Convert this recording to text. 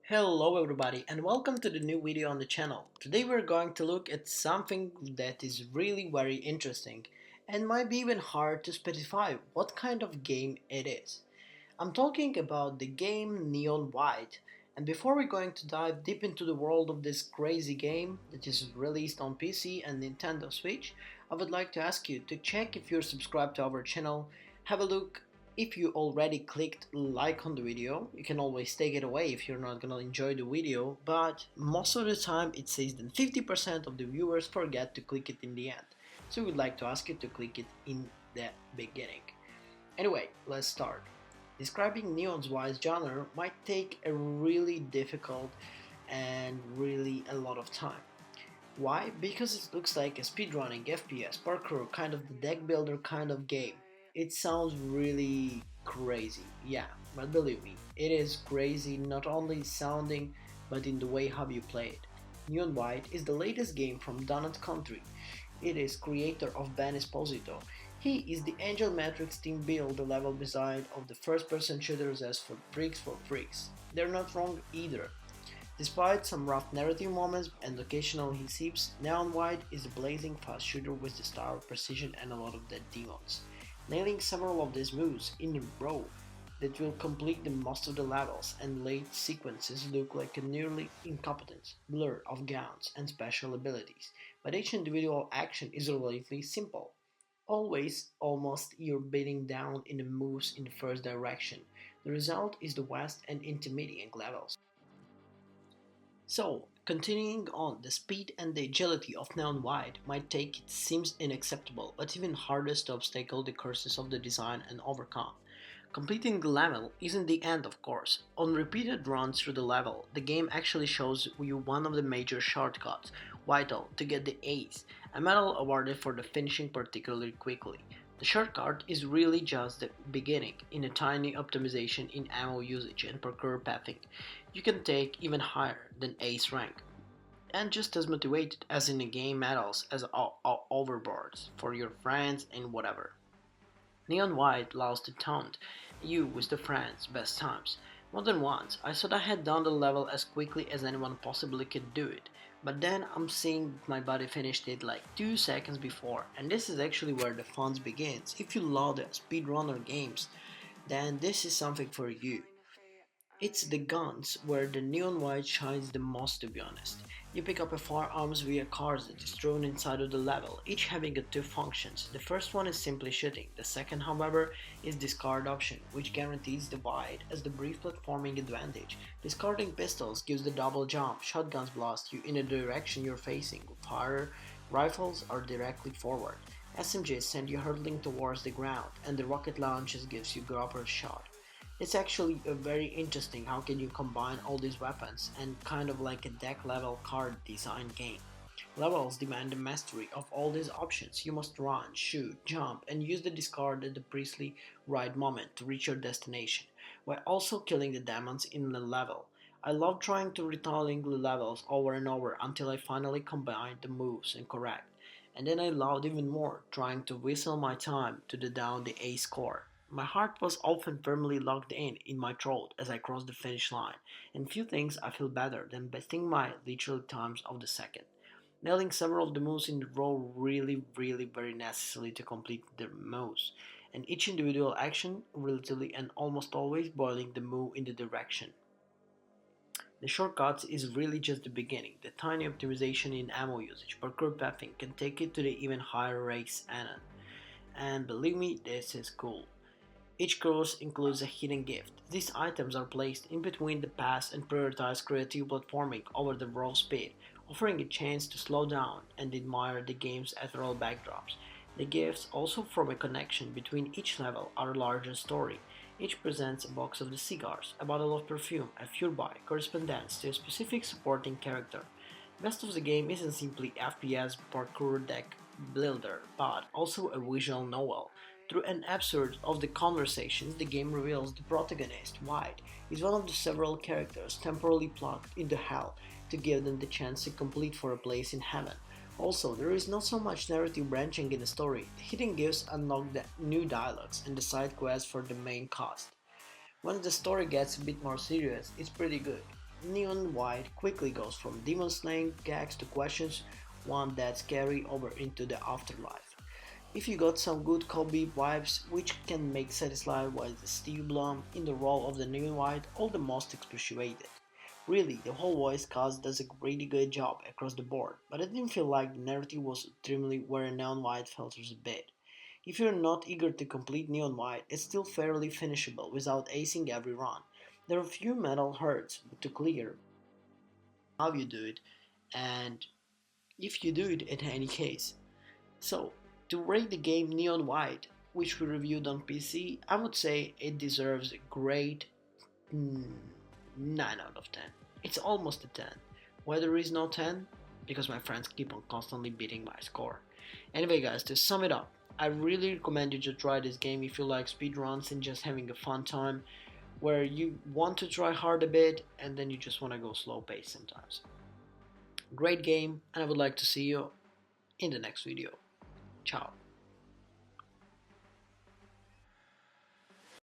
Hello everybody and welcome to the new video on the channel. Today we're going to look at something that is really very interesting and might be even hard to specify what kind of game it is. I'm talking about the game Neon White, and before we're going to dive deep into the world of this crazy game that is released on PC and Nintendo Switch, I would like to ask you to check if you're subscribed to our channel, have a look if you already clicked like on the video. You can always take it away if you're not gonna enjoy the video, but most of the time it says that 50% of the viewers forget to click it in the end. So we'd like to ask you to click it in the beginning. Anyway, let's start. Describing Neon's wise genre might take a really difficult and really a lot of time. Why? Because it looks like a speedrunning, FPS, parkour, kind of the deck builder kind of game. It sounds really crazy, yeah, but believe me, it is crazy not only sounding but in the way how you play it. Neon White is the latest game from Donut Country. It is creator of Ben Esposito. He is the Angel Matrix team build the level design of the first-person shooters as for Freaks. They're not wrong either. Despite some rough narrative moments and occasional hiccups, Neon White is a blazing fast shooter with the style, precision and a lot of dead demons. Nailing several of these moves in a row that will complete the most of the levels and late sequences look like a nearly incompetent blur of guns and special abilities, but each individual action is relatively simple. Always, almost you're beating down in the moves in the first direction. The result is the vast and intimidating levels. So, continuing on, the speed and the agility of Neon White might take it seems unacceptable, but even hardest to obstacle the curses of the design and overcome. Completing the level isn't the end, of course. On repeated runs through the level, the game actually shows you one of the major shortcuts, vital to get the ace, a medal awarded for the finishing particularly quickly. The shortcut is really just the beginning in a tiny optimization in ammo usage and parkour pathing. You can take even higher than ace rank, and just as motivated as in the game medals as overboards for your friends and whatever. Neon White lost to taunt you with the friends' best times. More than once, I thought I had done the level as quickly as anyone possibly could do it, but then I'm seeing my buddy finished it like 2 seconds before, and this is actually where the fun begins. If you love the speedrunner games, then this is something for you. It's the guns where the Neon White shines the most, to be honest. You pick up a firearms via cards that is thrown inside of the level, each having two functions. The first one is simply shooting, the second however is discard option, which guarantees the wide as the brief platforming advantage. Discarding pistols gives the double jump, shotguns blast you in the direction you're facing, fire rifles are directly forward. SMGs send you hurtling towards the ground, and the rocket launches gives you grapple shot. It's actually a very interesting how can you combine all these weapons and kind of like a deck level card design game. Levels demand the mastery of all these options. You must run, shoot, jump and use the discard at the precisely right moment to reach your destination, while also killing the demons in the level. I love trying to retelling the levels over and over until I finally combine the moves and correct. And then I loved even more trying to whistle my time to the down the A score. My heart was often firmly locked in my throat as I crossed the finish line, and few things I feel better than betting my literal times of the second. Nailing several of the moves in the row really very necessary to complete the moves, and each individual action relatively and almost always boiling the move in the direction. The shortcuts is really just the beginning. The tiny optimization in ammo usage, parkour pathing can take it to the even higher race and believe me, this is cool. Each course includes a hidden gift. These items are placed in between the paths and prioritize creative platforming over the raw speed, offering a chance to slow down and admire the game's ethereal backdrops. The gifts also form a connection between each level or a larger story. Each presents a box of the cigars, a bottle of perfume, a furball correspondence to a specific supporting character. Best of the game isn't simply FPS parkour deck builder, but also a visual novel. Through an absurd of the conversations, the game reveals the protagonist, White, is one of the several characters temporarily plucked into hell to give them the chance to complete for a place in heaven. Also, there is not so much narrative branching in the story. The hidden gifts unlock the new dialogues and the side quests for the main cast. Once the story gets a bit more serious, it's pretty good. Neon White quickly goes from demon slaying gags to questions, one that's carry over into the afterlife. If you got some good Kobe vibes, which can make satisfied with Steve Blum in the role of the Neon White all the most appreciated. Really, the whole voice cast does a really good job across the board, but I didn't feel like the narrative was extremely where Neon White falters a bit. If you're not eager to complete Neon White, it's still fairly finishable without acing every run. There are a few metal hurts to clear, how you do it, and if you do it in any case. So, to rate the game Neon White, which we reviewed on PC, I would say it deserves a great 9 out of 10. It's almost a 10. Why there is no 10? Because my friends keep on constantly beating my score. Anyway guys, to sum it up, I really recommend you to try this game if you like speedruns and just having a fun time where you want to try hard a bit and then you just want to go slow pace sometimes. Great game, and I would like to see you in the next video. Ciao.